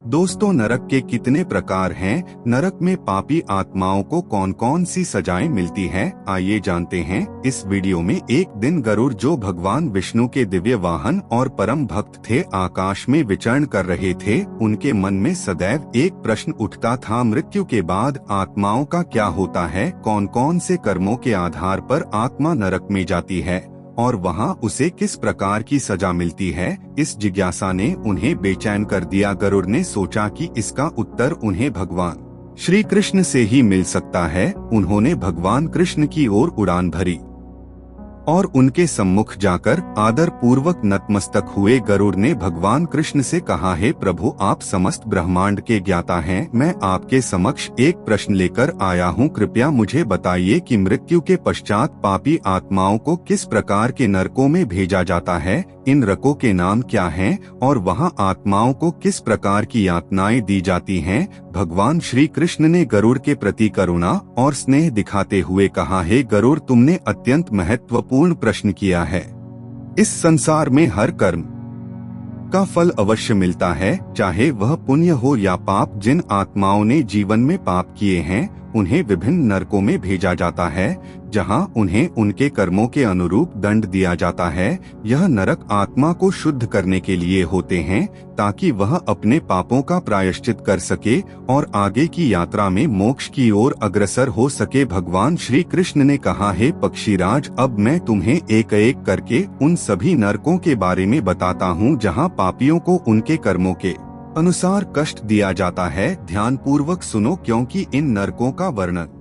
दोस्तों, नरक के कितने प्रकार हैं? नरक में पापी आत्माओं को कौन कौन सी सजाएं मिलती हैं? आइए जानते हैं इस वीडियो में। एक दिन गरुड़, जो भगवान विष्णु के दिव्य वाहन और परम भक्त थे, आकाश में विचरण कर रहे थे। उनके मन में सदैव एक प्रश्न उठता था, मृत्यु के बाद आत्माओं का क्या होता है? कौन कौन से कर्मों के आधार पर आत्मा नरक में जाती है और वहाँ उसे किस प्रकार की सजा मिलती है? इस जिज्ञासा ने उन्हें बेचैन कर दिया। गरुड़ ने सोचा कि इसका उत्तर उन्हें भगवान श्री कृष्ण से ही मिल सकता है। उन्होंने भगवान कृष्ण की ओर उड़ान भरी और उनके सम्मुख जाकर आदर पूर्वक नतमस्तक हुए। गरुड़ ने भगवान कृष्ण से कहा, हे प्रभु, आप समस्त ब्रह्मांड के ज्ञाता हैं। मैं आपके समक्ष एक प्रश्न लेकर आया हूँ। कृपया मुझे बताइए कि मृत्यु के पश्चात पापी आत्माओं को किस प्रकार के नरकों में भेजा जाता है? इन नरकों के नाम क्या हैं और वहाँ आत्माओं को किस प्रकार की यातनाएं दी जाती हैं? भगवान श्री कृष्ण ने गरुड़ के प्रति करुणा और स्नेह दिखाते हुए कहा, हे गरुड़, तुमने अत्यंत महत्वपूर्ण प्रश्न किया है। इस संसार में हर कर्म का फल अवश्य मिलता है, चाहे वह पुण्य हो या पाप। जिन आत्माओं ने जीवन में पाप किए हैं, उन्हें विभिन्न नरकों में भेजा जाता है, जहां उन्हें उनके कर्मों के अनुरूप दंड दिया जाता है। यह नरक आत्मा को शुद्ध करने के लिए होते हैं, ताकि वह अपने पापों का प्रायश्चित कर सके और आगे की यात्रा में मोक्ष की ओर अग्रसर हो सके। भगवान श्री कृष्ण ने कहा, हे पक्षीराज, अब मैं तुम्हें एक एक करके उन सभी नरकों के बारे में बताता हूँ, जहाँ पापियों को उनके कर्मों के अनुसार कष्ट दिया जाता है। ध्यान पूर्वक सुनो, क्योंकि इन नरकों का वर्णन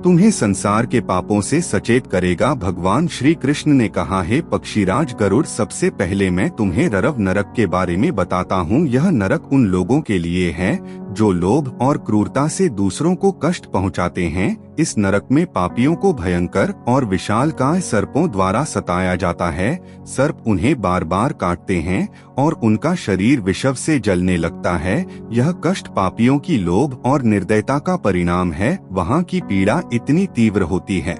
तुम्हें संसार के पापों से सचेत करेगा। भगवान श्री कृष्ण ने कहा, हे पक्षीराज गरुड़, सबसे पहले मैं तुम्हें ररव नरक के बारे में बताता हूँ। यह नरक उन लोगों के लिए है जो लोभ और क्रूरता से दूसरों को कष्ट पहुँचाते हैं। इस नरक में पापियों को भयंकर और विशालकाय सर्पों द्वारा सताया जाता है। सर्प उन्हें बार बार काटते हैं और उनका शरीर विषव से जलने लगता है। यह कष्ट पापियों की लोभ और निर्दयता का परिणाम है। वहाँ की पीड़ा इतनी तीव्र होती है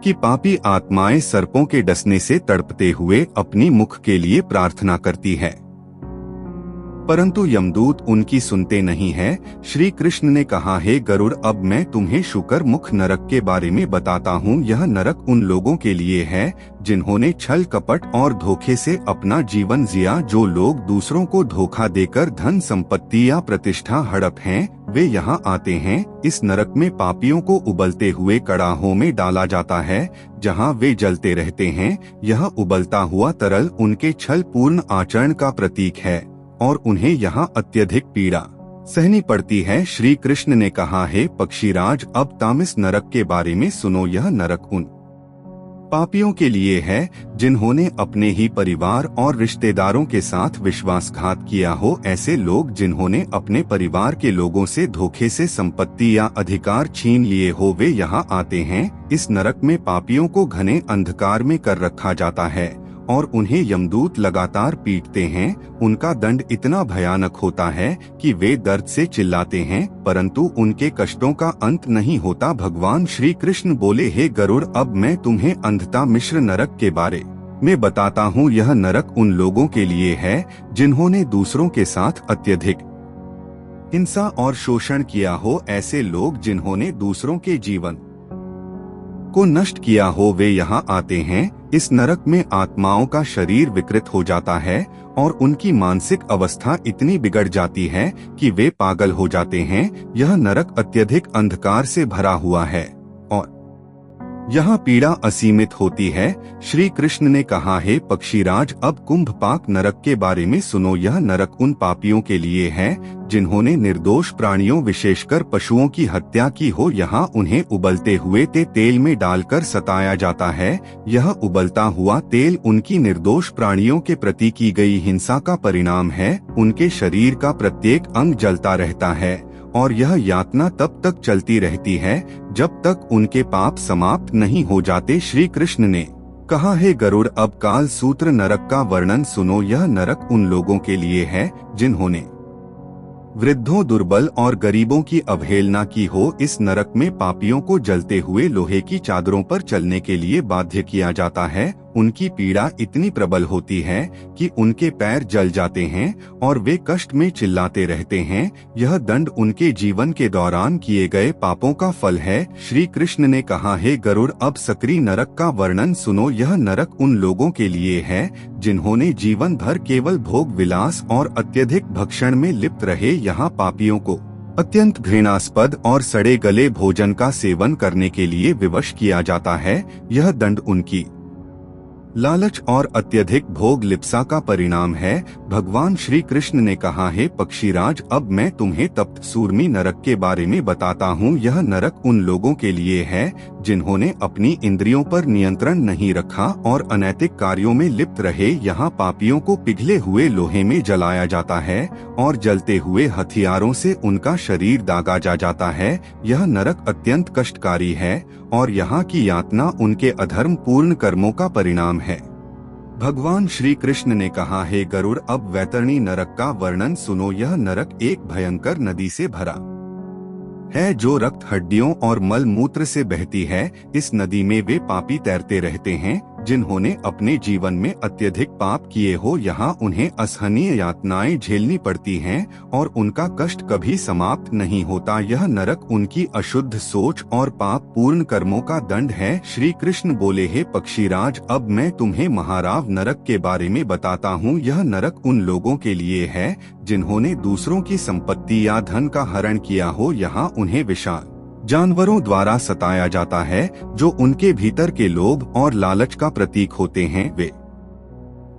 कि पापी आत्माएं सर्पों के डसने से तड़पते हुए अपनी मुख के लिए प्रार्थना करती है, परंतु यमदूत उनकी सुनते नहीं है। श्री कृष्ण ने कहा, हे गरुड़, अब मैं तुम्हें शुकर मुख नरक के बारे में बताता हूँ। यह नरक उन लोगों के लिए है जिन्होंने छल कपट और धोखे से अपना जीवन जिया। जो लोग दूसरों को धोखा देकर धन संपत्ति या प्रतिष्ठा हड़प हैं, वे यहाँ आते हैं। इस नरक में पापियों को उबलते हुए कड़ाहों में डाला जाता है, जहाँ वे जलते रहते हैं। यह उबलता हुआ तरल उनके छल पूर्ण आचरण का प्रतीक है और उन्हें यहाँ अत्यधिक पीड़ा सहनी पड़ती है। श्री कृष्ण ने कहा, हे पक्षीराज, अब तामस नरक के बारे में सुनो। यह नरक उन पापियों के लिए है जिन्होंने अपने ही परिवार और रिश्तेदारों के साथ विश्वासघात किया हो। ऐसे लोग जिन्होंने अपने परिवार के लोगों से धोखे से संपत्ति या अधिकार छीन लिए हो, वे यहाँ आते हैं। इस नरक में पापियों को घने अंधकार में कर रखा जाता है और उन्हें यमदूत लगातार पीटते हैं। उनका दंड इतना भयानक होता है कि वे दर्द से चिल्लाते हैं, परंतु उनके कष्टों का अंत नहीं होता। भगवान श्री कृष्ण बोले, हे गरुड़, अब मैं तुम्हें अंधता मिश्र नरक के बारे में बताता हूँ। यह नरक उन लोगों के लिए है जिन्होंने दूसरों के साथ अत्यधिक हिंसा और शोषण किया हो। ऐसे लोग जिन्होंने दूसरों के जीवन को नष्ट किया हो, वे यहाँ आते हैं। इस नरक में आत्माओं का शरीर विकृत हो जाता है और उनकी मानसिक अवस्था इतनी बिगड़ जाती है कि वे पागल हो जाते हैं। यह नरक अत्यधिक अंधकार से भरा हुआ है और यहाँ पीड़ा असीमित होती है। श्री कृष्ण ने कहा, हे पक्षीराज, अब कुंभपाक नरक के बारे में सुनो। यह नरक उन पापियों के लिए है जिन्होंने निर्दोष प्राणियों, विशेषकर पशुओं की हत्या की हो। यहाँ उन्हें उबलते हुए तेल में डालकर सताया जाता है। यह उबलता हुआ तेल उनकी निर्दोष प्राणियों के प्रति की गई हिंसा का परिणाम है। उनके शरीर का प्रत्येक अंग जलता रहता है और यह यातना तब तक चलती रहती है जब तक उनके पाप समाप्त नहीं हो जाते। श्री कृष्ण ने कहा, हे गरुड़, अब काल सूत्र नरक का वर्णन सुनो। यह नरक उन लोगों के लिए है जिन्होंने वृद्धों, दुर्बल और गरीबों की अवहेलना की हो। इस नरक में पापियों को जलते हुए लोहे की चादरों पर चलने के लिए बाध्य किया जाता है। उनकी पीड़ा इतनी प्रबल होती है कि उनके पैर जल जाते हैं और वे कष्ट में चिल्लाते रहते हैं। यह दंड उनके जीवन के दौरान किए गए पापों का फल है। श्री कृष्ण ने कहा, हे गरुड़, अब सकरी नरक का वर्णन सुनो। यह नरक उन लोगों के लिए है जिन्होंने जीवन भर केवल भोग विलास और अत्यधिक भक्षण में लिप्त रहे। यहाँ पापियों को अत्यंत घृणास्पद और सड़े गले भोजन का सेवन करने के लिए विवश किया जाता है। यह दंड उनकी लालच और अत्यधिक भोग लिप्सा का परिणाम है। भगवान श्री कृष्ण ने कहा, हे पक्षीराज, अब मैं तुम्हें तप्त सूर्मी नरक के बारे में बताता हूँ। यह नरक उन लोगों के लिए है जिन्होंने अपनी इंद्रियों पर नियंत्रण नहीं रखा और अनैतिक कार्यों में लिप्त रहे। यहाँ पापियों को पिघले हुए लोहे में जलाया जाता है और जलते हुए हथियारों से उनका शरीर दागा जाता है। यह नरक अत्यंत कष्टकारी है और यहाँ की यातना उनके अधर्म पूर्ण कर्मों का परिणाम है। भगवान श्री कृष्ण ने कहा, हे गरुड़, अब वैतरणी नरक का वर्णन सुनो। यह नरक एक भयंकर नदी से भरा है जो रक्त, हड्डियों और मल मूत्र से बहती है। इस नदी में वे पापी तैरते रहते हैं जिन्होंने अपने जीवन में अत्यधिक पाप किए हो। यहाँ उन्हें असहनीय यातनाएं झेलनी पड़ती हैं और उनका कष्ट कभी समाप्त नहीं होता। यह नरक उनकी अशुद्ध सोच और पाप पूर्ण कर्मों का दंड है। श्री कृष्ण बोले, हे पक्षीराज, अब मैं तुम्हें महाराव नरक के बारे में बताता हूँ। यह नरक उन लोगों के लिए है जिन्होंने दूसरों की संपत्ति या धन का हरण किया हो। यहाँ उन्हें विशाल जानवरों द्वारा सताया जाता है जो उनके भीतर के लोभ और लालच का प्रतीक होते हैं। वे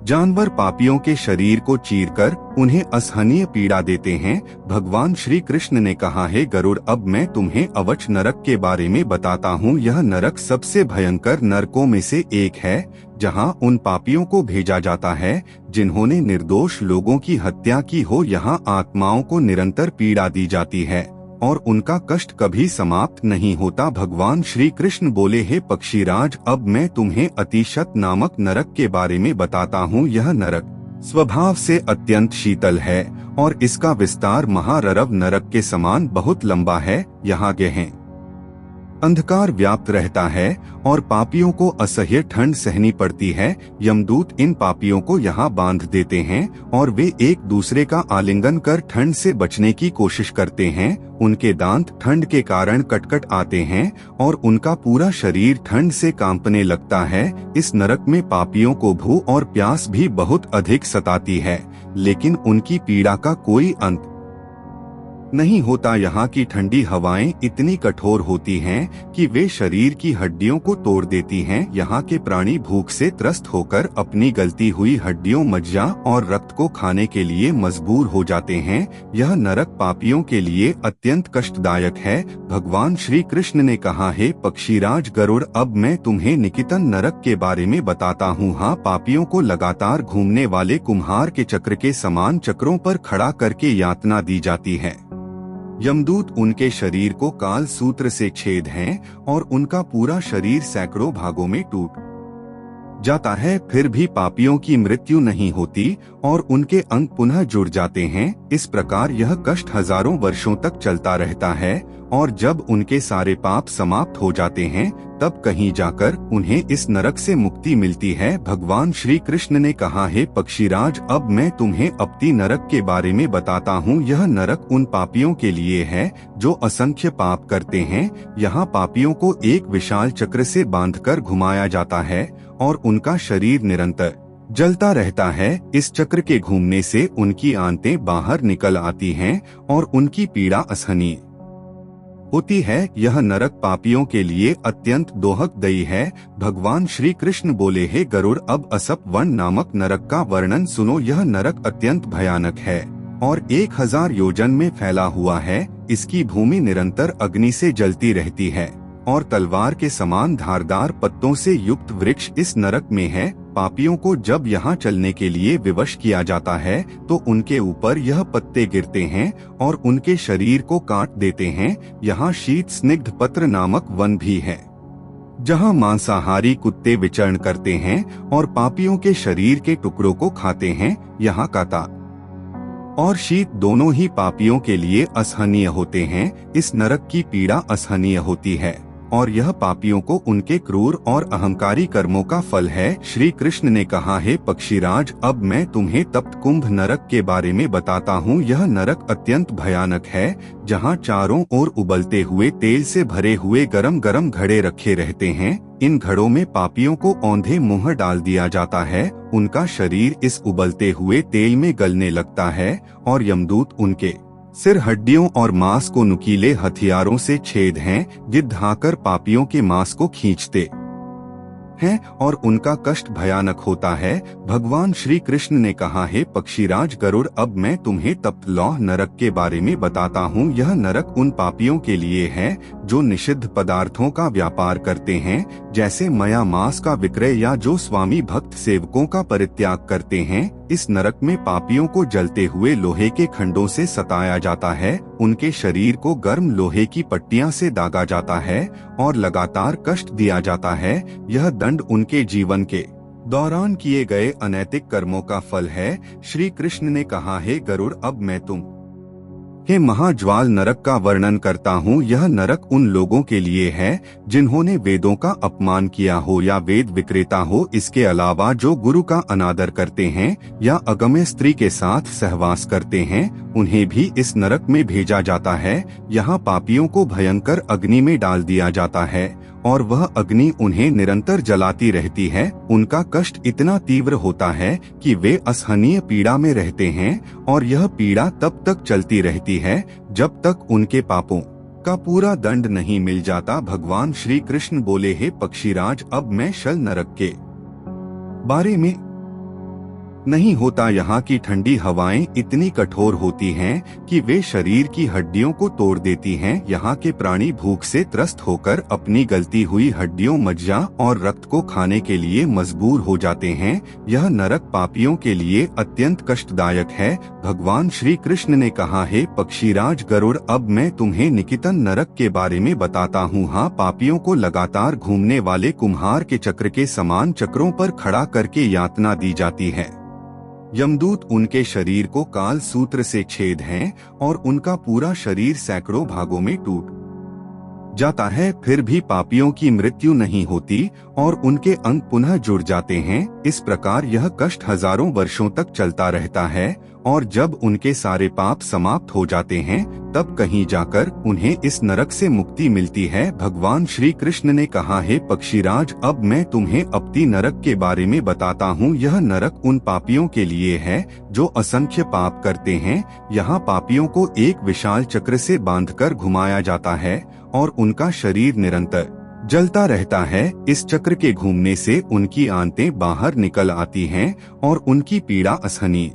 जानवर पापियों के शरीर को चीरकर उन्हें असहनीय पीड़ा देते हैं। भगवान श्री कृष्ण ने कहा, हे गरुड़, अब मैं तुम्हें अवच नरक के बारे में बताता हूँ। यह नरक सबसे भयंकर नरकों में से एक है जहाँ उन पापियों को भेजा जाता है जिन्होंने निर्दोष लोगों की हत्या की हो। यहाँ आत्माओं को निरंतर पीड़ा दी जाती है और उनका कष्ट कभी समाप्त नहीं होता। भगवान श्री कृष्ण बोले, हे पक्षीराज, अब मैं तुम्हें अतिशत नामक नरक के बारे में बताता हूँ। यह नरक स्वभाव से अत्यंत शीतल है और इसका विस्तार महाररव नरक के समान बहुत लंबा है। यहाँ गहन अंधकार व्याप्त रहता है और पापियों को असह्य ठंड सहनी पड़ती है। यमदूत इन पापियों को यहाँ बांध देते हैं और वे एक दूसरे का आलिंगन कर ठंड से बचने की कोशिश करते हैं। उनके दांत ठंड के कारण कटकट आते हैं और उनका पूरा शरीर ठंड से कांपने लगता है। इस नरक में पापियों को भूख और प्यास भी बहुत अधिक सताती है, लेकिन उनकी पीड़ा का कोई अंत नहीं होता। यहाँ की ठंडी हवाएं इतनी कठोर होती हैं कि वे शरीर की हड्डियों को तोड़ देती हैं। यहाँ के प्राणी भूख से त्रस्त होकर अपनी गलती हुई हड्डियों, मज्जा और रक्त को खाने के लिए मजबूर हो जाते हैं। यह नरक पापियों के लिए अत्यंत कष्टदायक है। भगवान श्री कृष्ण ने कहा, हे पक्षीराज गरुड़, अब मैं तुम्हें निकितन नरक के बारे में बताता हूँ। हाँ, पापियों को लगातार घूमने वाले कुम्हार के चक्र के समान चक्रों पर खड़ा करके यातना दी जाती है। यमदूत उनके शरीर को काल सूत्र से छेद हैं और उनका पूरा शरीर सैकड़ों भागों में टूट जाता है, फिर भी पापियों की मृत्यु नहीं होती और उनके अंग पुनः जुड़ जाते हैं। इस प्रकार यह कष्ट हजारों वर्षों तक चलता रहता है और जब उनके सारे पाप समाप्त हो जाते हैं तब कहीं जाकर उन्हें इस नरक से मुक्ति मिलती है। भगवान श्री कृष्ण ने कहा, हे पक्षीराज, अब मैं तुम्हें अपती नरक के बारे में बताता हूँ। यह नरक उन पापियों के लिए है जो असंख्य पाप करते हैं। यहाँ पापियों को एक विशाल चक्र से बांधकर घुमाया जाता है और उनका शरीर निरंतर जलता रहता है। इस चक्र के घूमने से उनकी आंतें बाहर निकल आती हैं और उनकी पीड़ा असहनीय होती है। यह नरक पापियों के लिए अत्यंत दोहकदायी है। भगवान श्री कृष्ण बोले, हे गरुड़, अब असप वन नामक नरक का वर्णन सुनो। यह नरक अत्यंत भयानक है और 1000 योजन में फैला हुआ है। इसकी भूमि निरंतर अग्नि से जलती रहती है और तलवार के समान धारदार पत्तों से युक्त वृक्ष इस नरक में है। पापियों को जब यहाँ चलने के लिए विवश किया जाता है तो उनके ऊपर यह पत्ते गिरते हैं और उनके शरीर को काट देते हैं। यहाँ शीत स्निग्ध पत्र नामक वन भी है जहाँ मांसाहारी कुत्ते विचरण करते हैं और पापियों के शरीर के टुकड़ों को खाते हैं। यहाँ काता और शीत दोनों ही पापियों के लिए असहनीय होते हैं। इस नरक की पीड़ा असहनीय होती है और यह पापियों को उनके क्रूर और अहंकारी कर्मों का फल है। श्री कृष्ण ने कहा, हे पक्षीराज, अब मैं तुम्हें तप्त कुंभ नरक के बारे में बताता हूँ। यह नरक अत्यंत भयानक है, जहाँ चारों ओर उबलते हुए तेल से भरे हुए गरम गरम घड़े रखे रहते हैं। इन घड़ों में पापियों को औंधे मुंह डाल दिया जाता है। उनका शरीर इस उबलते हुए तेल में गलने लगता है और यमदूत उनके सिर, हड्डियों और मांस को नुकीले हथियारों से छेद हैं, गिद्धाकर पापियों के मांस को खींचते हैं और उनका कष्ट भयानक होता है। भगवान श्री कृष्ण ने कहा, हे पक्षीराज गरुड़, अब मैं तुम्हें तप्त लौह नरक के बारे में बताता हूँ। यह नरक उन पापियों के लिए है जो निषिद्ध पदार्थों का व्यापार करते हैं, जैसे मया मांस का विक्रय, या जो स्वामी भक्त सेवकों का परित्याग करते हैं। इस नरक में पापियों को जलते हुए लोहे के खंडों से सताया जाता है, उनके शरीर को गर्म लोहे की पट्टियां से दागा जाता है और लगातार कष्ट दिया जाता है। यह दंड उनके जीवन के दौरान किए गए अनैतिक कर्मों का फल है। श्री कृष्ण ने कहा, हे गरुड़, अब मैं हे महाज्वाल नरक का वर्णन करता हूँ। यह नरक उन लोगों के लिए है जिन्होंने वेदों का अपमान किया हो या वेद विक्रेता हो। इसके अलावा जो गुरु का अनादर करते हैं या अगम्य स्त्री के साथ सहवास करते हैं, उन्हें भी इस नरक में भेजा जाता है। यहाँ पापियों को भयंकर अग्नि में डाल दिया जाता है और वह अग्नि उन्हें निरंतर जलाती रहती है। उनका कष्ट इतना तीव्र होता है कि वे असहनीय पीड़ा में रहते हैं और यह पीड़ा तब तक चलती रहती है जब तक उनके पापों का पूरा दंड नहीं मिल जाता। भगवान श्री कृष्ण बोले, हे पक्षीराज, अब मैं शल नरक के बारे में नहीं होता। यहाँ की ठंडी हवाएं इतनी कठोर होती हैं कि वे शरीर की हड्डियों को तोड़ देती हैं। यहाँ के प्राणी भूख से त्रस्त होकर अपनी गलती हुई हड्डियों, मज्जा और रक्त को खाने के लिए मजबूर हो जाते हैं। यह नरक पापियों के लिए अत्यंत कष्टदायक है। भगवान श्री कृष्ण ने कहा, हे पक्षीराज गरुड़, अब मैं तुम्हें निकितन नरक के बारे में बताता हूँ। हाँ, पापियों को लगातार घूमने वाले कुम्हार के चक्र के समान चक्रों पर खड़ा करके यातना दी जाती है। यमदूत उनके शरीर को काल सूत्र से छेद हैं और उनका पूरा शरीर सैकड़ों भागों में टूट जाता है, फिर भी पापियों की मृत्यु नहीं होती और उनके अंग पुनः जुड़ जाते हैं। इस प्रकार यह कष्ट हजारों वर्षों तक चलता रहता है और जब उनके सारे पाप समाप्त हो जाते हैं, तब कहीं जाकर उन्हें इस नरक से मुक्ति मिलती है। भगवान श्री कृष्ण ने कहा, हे पक्षीराज, अब मैं तुम्हें अपती नरक के बारे में बताता हूँ। यह नरक उन पापियों के लिए है जो असंख्य पाप करते हैं। यहाँ पापियों को एक विशाल चक्र से बांधकर घुमाया जाता है और उनका शरीर निरंतर जलता रहता है। इस चक्र के घूमने से उनकी आंतें बाहर निकल आती हैं और उनकी पीड़ा असहनीय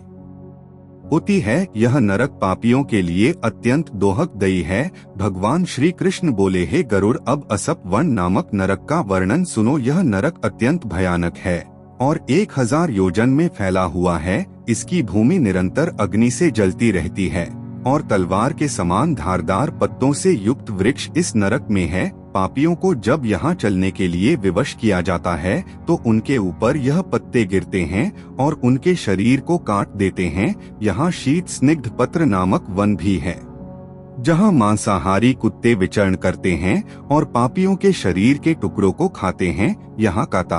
होती है। यह नरक पापियों के लिए अत्यंत दोहकदायी है। भगवान श्री कृष्ण बोले, हे गरुड़, अब असप वन नामक नरक का वर्णन सुनो। यह नरक अत्यंत भयानक है और 1000 योजन में फैला हुआ है। इसकी भूमि निरंतर अग्नि से जलती रहती है और तलवार के समान धारदार पत्तों से युक्त वृक्ष इस नरक में है। पापियों को जब यहाँ चलने के लिए विवश किया जाता है तो उनके ऊपर यह पत्ते गिरते हैं और उनके शरीर को काट देते हैं। यहाँ शीत स्निग्ध पत्र नामक वन भी है, जहाँ मांसाहारी कुत्ते विचरण करते हैं और पापियों के शरीर के टुकड़ों को खाते हैं। यहाँ काता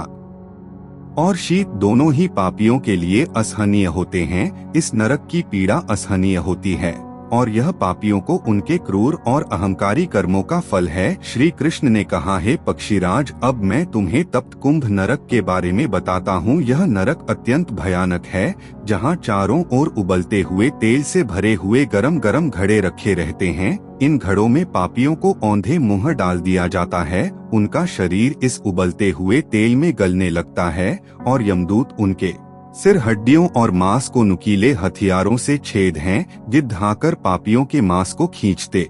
और शीत दोनों ही पापियों के लिए असहनीय होते हैं। इस नरक की पीड़ा असहनीय होती है और यह पापियों को उनके क्रूर और अहंकारी कर्मों का फल है। श्री कृष्ण ने कहा, हे पक्षीराज, अब मैं तुम्हें तप्त कुंभ नरक के बारे में बताता हूँ। यह नरक अत्यंत भयानक है, जहाँ चारों ओर उबलते हुए तेल से भरे हुए गरम गरम घड़े रखे रहते हैं। इन घड़ों में पापियों को औंधे मुंह डाल दिया जाता है। उनका शरीर इस उबलते हुए तेल में गलने लगता है और यमदूत उनके सिर, हड्डियों और मांस को नुकीले हथियारों से छेद हैं, गिद्धाकर पापियों के मांस को खींचते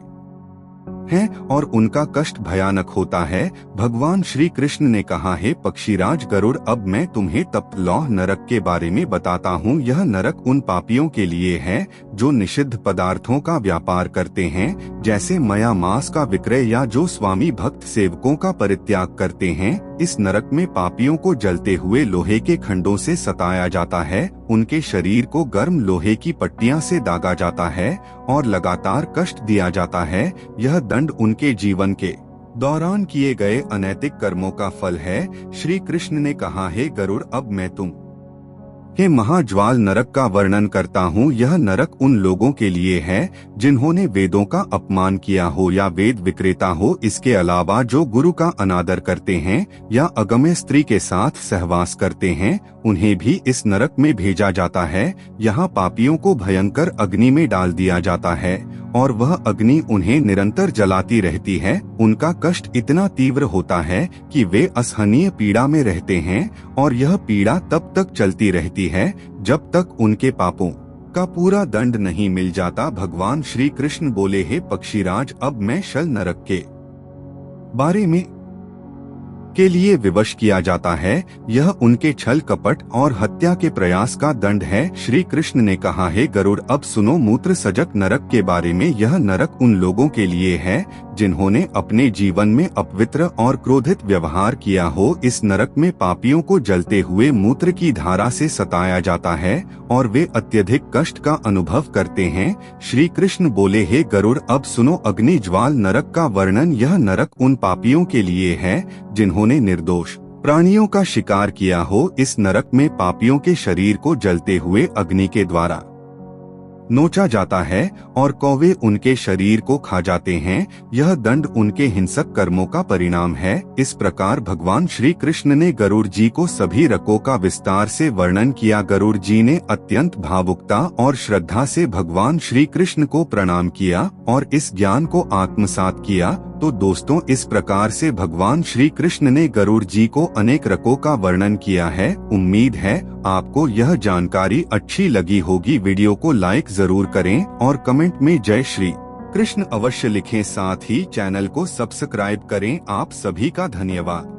हैं और उनका कष्ट भयानक होता है। भगवान श्री कृष्ण ने कहा, हे पक्षीराज गरुड़, अब मैं तुम्हें तप्त लौह नरक के बारे में बताता हूँ। यह नरक उन पापियों के लिए है जो निषिद्ध पदार्थों का व्यापार करते हैं, जैसे मया मांस का विक्रय, या जो स्वामी भक्त सेवकों का परित्याग करते हैं। इस नरक में पापियों को जलते हुए लोहे के खंडों से सताया जाता है, उनके शरीर को गर्म लोहे की पट्टियां से दागा जाता है और लगातार कष्ट दिया जाता है। यह दंड उनके जीवन के दौरान किए गए अनैतिक कर्मों का फल है। श्री कृष्ण ने कहा, हे गरुड़, अब मैं तुम के महाज्वाल नरक का वर्णन करता हूँ। यह नरक उन लोगों के लिए है जिन्होंने वेदों का अपमान किया हो या वेद विक्रेता हो। इसके अलावा जो गुरु का अनादर करते हैं या अगम्य स्त्री के साथ सहवास करते हैं, उन्हें भी इस नरक में भेजा जाता है। यहाँ पापियों को भयंकर अग्नि में डाल दिया जाता है और वह अग्नि उन्हें निरंतर जलाती रहती है। उनका कष्ट इतना तीव्र होता है कि वे असहनीय पीड़ा में रहते हैं और यह पीड़ा तब तक चलती रहती है जब तक उनके पापों का पूरा दंड नहीं मिल जाता। भगवान श्री कृष्ण बोले, हे पक्षीराज, अब मैं शल नरक के बारे में के लिए विवश किया जाता है। यह उनके छल कपट और हत्या के प्रयास का दंड है। श्री कृष्ण ने कहा, हे गरुड़, अब सुनो मूत्र सजक नरक के बारे में। यह नरक उन लोगों के लिए है जिन्होंने अपने जीवन में अपवित्र और क्रोधित व्यवहार किया हो। इस नरक में पापियों को जलते हुए मूत्र की धारा से सताया जाता है और वे अत्यधिक कष्ट का अनुभव करते हैं। श्री कृष्ण बोले, हे गरुड़, अब सुनो अग्नि ज्वाल नरक का वर्णन। यह नरक उन पापियों के लिए है जिन्होंने निर्दोष प्राणियों का शिकार किया हो। इस नरक में पापियों के शरीर को जलते हुए अग्नि के द्वारा नोचा जाता है और कौवे उनके शरीर को खा जाते हैं। यह दंड उनके हिंसक कर्मों का परिणाम है। इस प्रकार भगवान श्री कृष्ण ने गरुड़ जी को सभी नरकों का विस्तार से वर्णन किया। गरुड़ जी ने अत्यंत भावुकता और श्रद्धा से भगवान श्री कृष्ण को प्रणाम किया और इस ज्ञान को आत्मसात किया। तो दोस्तों, इस प्रकार से भगवान श्री कृष्ण ने गरुड़ जी को अनेक नरकों का वर्णन किया है। उम्मीद है आपको यह जानकारी अच्छी लगी होगी। वीडियो को लाइक जरूर करें और कमेंट में जय श्री कृष्ण अवश्य लिखें। साथ ही चैनल को सब्सक्राइब करें। आप सभी का धन्यवाद।